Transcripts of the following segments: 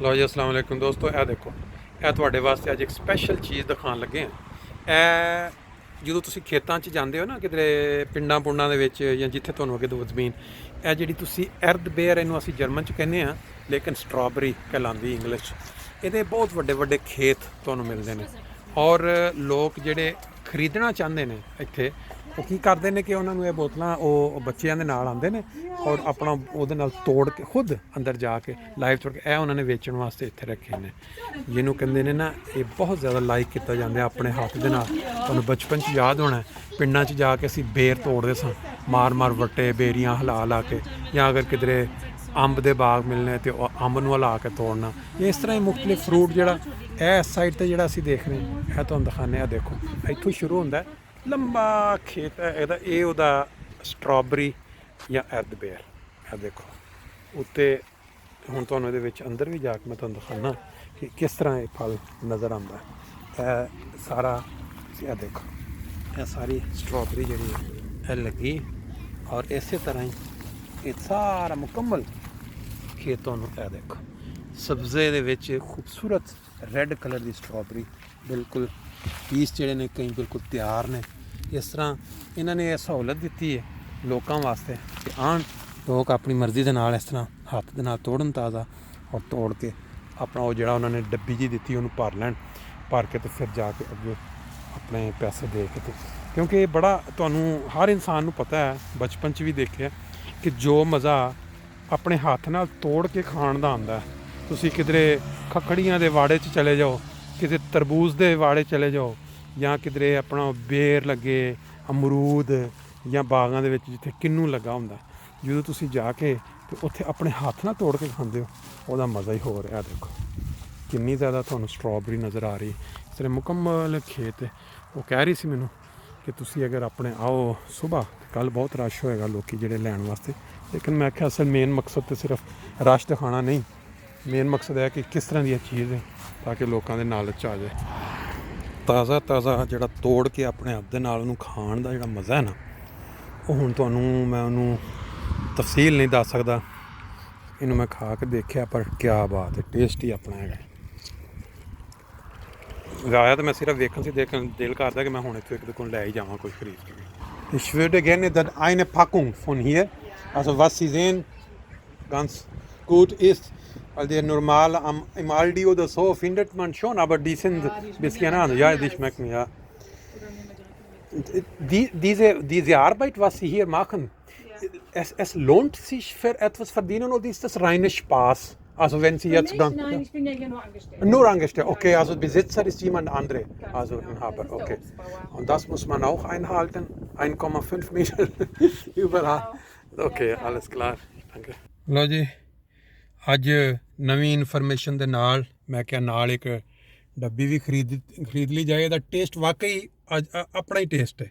ਲਓ ਜੀ ਅਸਲਾਮ ਵਾਲੇਕੁਮ ਦੋਸਤੋ, ਇਹ ਦੇਖੋ ਇਹ ਤੁਹਾਡੇ ਵਾਸਤੇ ਅੱਜ ਇੱਕ ਸਪੈਸ਼ਲ ਚੀਜ਼ ਦਿਖਾਉਣ ਲੱਗੇ ਹਾਂ। ਇਹ ਜਦੋਂ ਤੁਸੀਂ ਖੇਤਾਂ 'ਚ ਜਾਂਦੇ ਹੋ ਨਾ, ਕਿਧਰੇ ਪਿੰਡਾਂ ਪੁੰਡਾਂ ਦੇ ਵਿੱਚ ਜਾਂ ਜਿੱਥੇ ਤੁਹਾਨੂੰ ਅੱਗੇ ਦੋ ਜ਼ਮੀਨ, ਇਹ ਜਿਹੜੀ ਤੁਸੀਂ ਐਰਦ ਬੇਰ, ਇਹਨੂੰ ਅਸੀਂ ਜਰਮਨ 'ਚ ਕਹਿੰਦੇ ਹਾਂ, ਲੇਕਿਨ ਸਟ੍ਰਾਬੇਰੀ ਕਹਿਲਾਉਂਦੀ ਇੰਗਲਿਸ਼ 'ਚ। ਇਹਦੇ ਬਹੁਤ ਵੱਡੇ ਵੱਡੇ ਖੇਤ ਤੁਹਾਨੂੰ ਮਿਲਦੇ ਨੇ, ਔਰ ਲੋਕ ਜਿਹੜੇ ਖਰੀਦਣਾ ਚਾਹੁੰਦੇ ਨੇ ਇੱਥੇ, ਉਹ ਕੀ ਕਰਦੇ ਨੇ ਕਿ ਉਹਨਾਂ ਨੂੰ ਇਹ ਬੋਤਲਾਂ ਉਹ ਬੱਚਿਆਂ ਦੇ ਨਾਲ ਆਉਂਦੇ ਨੇ ਔਰ ਆਪਣਾ ਉਹਦੇ ਨਾਲ ਤੋੜ ਕੇ ਖੁਦ ਅੰਦਰ ਜਾ ਕੇ ਲਾਈਵ ਤੋੜ ਕੇ ਇਹ ਉਹਨਾਂ ਨੇ ਵੇਚਣ ਵਾਸਤੇ ਇੱਥੇ ਰੱਖੇ ਨੇ। ਜਿਹਨੂੰ ਕਹਿੰਦੇ ਨੇ ਨਾ, ਇਹ ਬਹੁਤ ਜ਼ਿਆਦਾ ਲਾਈਕ ਕੀਤਾ ਜਾਂਦਾ ਆਪਣੇ ਹੱਥ ਦੇ ਨਾਲ। ਤੁਹਾਨੂੰ ਬਚਪਨ 'ਚ ਯਾਦ ਹੋਣਾ, ਪਿੰਡਾਂ 'ਚ ਜਾ ਕੇ ਅਸੀਂ ਬੇਰ ਤੋੜਦੇ ਸਾਂ, ਮਾਰ ਮਾਰ ਵੱਟੇ ਬੇਰੀਆਂ ਹਿਲਾ ਲਾ ਕੇ, ਜਾਂ ਅਗਰ ਕਿਧਰੇ ਅੰਬ ਦੇ ਬਾਗ ਮਿਲਣੇ ਤੇ ਉਹ ਅੰਬ ਨੂੰ ਹਿਲਾ ਕੇ ਤੋੜਨਾ। ਇਸ ਤਰ੍ਹਾਂ ਹੀ ਮੁਖਤਲਿਫ ਫਰੂਟ ਜਿਹੜਾ ਇਹ ਇਸ ਸਾਈਡ 'ਤੇ ਜਿਹੜਾ ਅਸੀਂ ਦੇਖ ਰਹੇ ਹਾਂ, ਇਹ ਤੁਹਾਨੂੰ ਦਿਖਾਉਂਦੇ ਹਾਂ। ਦੇਖੋ ਇੱਥੋਂ ਸ਼ੁਰੂ ਹੁੰਦਾ, ਲੰਬਾ ਖੇਤ ਹੈ ਇਹਦਾ, ਇਹ ਉਹਦਾ ਸਟ੍ਰਾਬੇਰੀ ਜਾਂ ਐਰਦ ਬੇਰ। ਇਹ ਦੇਖੋ ਉੱਤੇ, ਹੁਣ ਤੁਹਾਨੂੰ ਇਹਦੇ ਵਿੱਚ ਅੰਦਰ ਵੀ ਜਾ ਕੇ ਮੈਂ ਤੁਹਾਨੂੰ ਦਿਖਾਉਣਾ ਕਿ ਕਿਸ ਤਰ੍ਹਾਂ ਇਹ ਫਲ ਨਜ਼ਰ ਆਉਂਦਾ। ਇਹ ਸਾਰਾ ਇਹ ਦੇਖੋ, ਇਹ ਸਾਰੀ ਸਟ੍ਰਾਬੇਰੀ ਜਿਹੜੀ ਹੈ ਇਹ ਲੱਗੀ, ਔਰ ਇਸੇ ਤਰ੍ਹਾਂ ਹੀ ਇਹ ਸਾਰਾ ਮੁਕੰਮਲ ਖੇਤ ਤੁਹਾਨੂੰ ਇਹ ਦੇਖੋ ਸਬਜ਼ੇ ਦੇ ਵਿੱਚ ਖੂਬਸੂਰਤ ਰੈੱਡ ਕਲਰ ਦੀ ਸਟ੍ਰਾਬੇਰੀ, ਬਿਲਕੁਲ ਪੀਸ ਜਿਹੜੇ ਨੇ ਕਈ ਬਿਲਕੁਲ ਤਿਆਰ ਨੇ। ਇਸ ਤਰ੍ਹਾਂ ਇਹਨਾਂ ਨੇ ਇਹ ਸਹੂਲਤ ਦਿੱਤੀ ਹੈ ਲੋਕਾਂ ਵਾਸਤੇ ਕਿ ਆਉਣ ਲੋਕ ਆਪਣੀ ਮਰਜ਼ੀ ਦੇ ਨਾਲ ਇਸ ਤਰ੍ਹਾਂ ਹੱਥ ਦੇ ਨਾਲ ਤੋੜਨ ਤਾਜ਼ਾ, ਔਰ ਤੋੜ ਕੇ ਆਪਣਾ ਉਹ ਜਿਹੜਾ ਉਹਨਾਂ ਨੇ ਡੱਬੀ ਜੀ ਦਿੱਤੀ ਉਹਨੂੰ ਭਰ ਲੈਣ, ਭਰ ਕੇ ਤੇ ਫਿਰ ਜਾ ਕੇ ਅੱਗੇ ਆਪਣੇ ਪੈਸੇ ਦੇ ਕੇ ਤੇ, ਕਿਉਂਕਿ ਇਹ ਬੜਾ ਤੁਹਾਨੂੰ ਹਰ ਇਨਸਾਨ ਨੂੰ ਪਤਾ ਹੈ, ਬਚਪਨ 'ਚ ਵੀ ਦੇਖਿਆ ਕਿ ਜੋ ਮਜ਼ਾ ਆਪਣੇ ਹੱਥ ਨਾਲ ਤੋੜ ਕੇ ਖਾਣ ਦਾ ਆਉਂਦਾ। ਤੁਸੀਂ ਕਿਧਰੇ ਖੱਖੜੀਆਂ ਦੇ ਵਾੜੇ 'ਚ ਚਲੇ ਜਾਓ, ਕਿਤੇ ਤਰਬੂਜ਼ ਦੇ ਵਾੜੇ ਚਲੇ ਜਾਓ, ਜਾਂ ਕਿਧਰੇ ਆਪਣਾ ਬੇਰ ਲੱਗੇ, ਅਮਰੂਦ, ਜਾਂ ਬਾਗਾਂ ਦੇ ਵਿੱਚ ਜਿੱਥੇ ਕਿੰਨੂ ਲੱਗਾ ਹੁੰਦਾ, ਜਦੋਂ ਤੁਸੀਂ ਜਾ ਕੇ ਤੇ ਉੱਥੇ ਆਪਣੇ ਹੱਥ ਨਾਲ ਤੋੜ ਕੇ ਖਾਂਦੇ ਹੋ, ਉਹਦਾ ਮਜ਼ਾ ਹੀ ਹੋਰ ਹੈ। ਦੇਖੋ ਕਿੰਨੀ ਜ਼ਿਆਦਾ ਤੁਹਾਨੂੰ ਸਟ੍ਰਾਬੇਰੀ ਨਜ਼ਰ ਆ ਰਹੀ, ਇਸ ਤਰ੍ਹਾਂ ਮੁਕੰਮਲ ਖੇਤ ਹੈ। ਉਹ ਕਹਿ ਰਹੀ ਸੀ ਮੈਨੂੰ ਕਿ ਤੁਸੀਂ ਅਗਰ ਆਪਣੇ ਆਓ ਸੁਬਾਹ, ਕੱਲ੍ਹ ਬਹੁਤ ਰਸ਼ ਹੋਏਗਾ ਲੋਕੀ ਜਿਹੜੇ ਲੈਣ ਵਾਸਤੇ, ਲੇਕਿਨ ਮੈਂ ਆਖਿਆ ਅਸਲ ਮੇਨ ਮਕਸਦ ਤਾਂ ਸਿਰਫ ਰਸ਼ ਦਿਖਾਉਣਾ ਨਹੀਂ, ਮੇਨ ਮਕਸਦ ਹੈ ਕਿ ਕਿਸ ਤਰ੍ਹਾਂ ਦੀ ਇਹ ਚੀਜ਼ ਹੈ ਤਾਂ ਕਿ ਲੋਕਾਂ ਦੇ ਲਾਲਚ ਆ ਜਾਏ। ਤਾਜ਼ਾ ਤਾਜ਼ਾ ਜਿਹੜਾ ਤੋੜ ਕੇ ਆਪਣੇ ਹੱਥ ਦੇ ਨਾਲ ਉਹਨੂੰ ਖਾਣ ਦਾ ਜਿਹੜਾ ਮਜ਼ਾ ਹੈ ਨਾ, ਉਹ ਹੁਣ ਤੁਹਾਨੂੰ ਮੈਂ ਉਹਨੂੰ ਤਫਸੀਲ ਨਹੀਂ ਦੱਸ ਸਕਦਾ। ਇਹਨੂੰ ਮੈਂ ਖਾ ਕੇ ਦੇਖਿਆ, ਪਰ ਕਿਆ ਬਾਤ ਹੈ, ਟੇਸਟ ਹੀ ਆਪਣਾ ਹੈਗਾ। ਆਇਆ ਤਾਂ ਮੈਂ ਸਿਰਫ ਵੇਖਣ ਸੀ, ਦੇਖਣ ਦਿਲ ਕਰਦਾ ਕਿ ਮੈਂ ਹੁਣ ਇੱਥੋਂ ਇੱਕ ਦੇ ਕੋਲ ਲੈ ਹੀ ਜਾਵਾਂ ਕੋਈ ਖਰੀਦ ਕੇ। Ich würde gerne dann eine Packung von hier, also was Sie sehen, ganz gut ist, weil der normal im Aldi oder so findet man schon, aber die sind ein bisschen anders. Ja, die schmecken, ja. Diese Arbeit, was Sie hier machen, es lohnt sich für etwas verdienen oder ist das reiner Spaß? Also wenn Sie jetzt dann... Nein, ich bin ja hier nur angestellt. Nur angestellt, okay, also Besitzer ist jemand andere, also Inhaber, okay. Und das muss man auch einhalten, 1,5 Meter überall. Okay, alles klar, danke. ਲਓ ਜੀ, ਅੱਜ ਨਵੀਂ information ਦੇ ਨਾਲ ਮੈਂ ਕਿਹਾ ਨਾਲ ਇੱਕ ਡੱਬੀ ਵੀ ਖਰੀਦ ਲਈ ਜਾਏ। ਇਹਦਾ ਟੇਸਟ ਵਾਕਈ ਅੱਜ ਆਪਣਾ ਹੀ ਟੇਸਟ ਹੈ।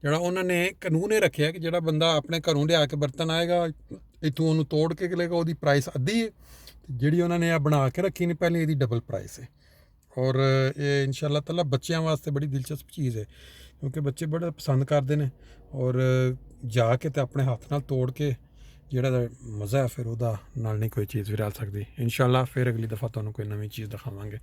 ਜਿਹੜਾ ਉਹਨਾਂ ਨੇ ਕਾਨੂੰਨ ਇਹ ਰੱਖਿਆ ਕਿ ਜਿਹੜਾ ਬੰਦਾ ਆਪਣੇ ਘਰੋਂ ਲਿਆ ਕੇ ਬਰਤਨ ਆਏਗਾ, ਇੱਥੋਂ ਉਹਨੂੰ ਤੋੜ ਕੇ ਲਏਗਾ, ਉਹਦੀ ਪ੍ਰਾਈਸ ਅੱਧੀ ਹੈ, ਜਿਹੜੀ ਉਹਨਾਂ ਨੇ ਆ ਬਣਾ ਕੇ ਰੱਖੀ ਨੇ ਪਹਿਲੇ, ਇਹਦੀ ਡਬਲ ਪ੍ਰਾਈਸ ਹੈ। ਔਰ ਇਹ ਇਨਸ਼ਾਅੱਲਾ ਤਾਲਾ ਬੱਚਿਆਂ ਵਾਸਤੇ ਬੜੀ ਦਿਲਚਸਪ ਚੀਜ਼ ਹੈ, ਕਿਉਂਕਿ ਬੱਚੇ ਬੜਾ ਪਸੰਦ ਕਰਦੇ ਨੇ, ਔਰ ਜਾ ਕੇ ਤੇ ਆਪਣੇ ਹੱਥ ਨਾਲ ਤੋੜ ਕੇ ਜਿਹੜਾ ਮਜ਼ਾ ਹੈ ਫਿਰ ਉਹਦਾ ਨਾਲ ਨਹੀਂ ਕੋਈ ਚੀਜ਼ ਵੀ ਰਲ ਸਕਦੀ। ਇਨਸ਼ਾਅੱਲਾ ਫਿਰ ਅਗਲੀ ਦਫਾ ਤੁਹਾਨੂੰ ਕੋਈ ਨਵੀਂ ਚੀਜ਼ ਦਿਖਾਵਾਂਗੇ।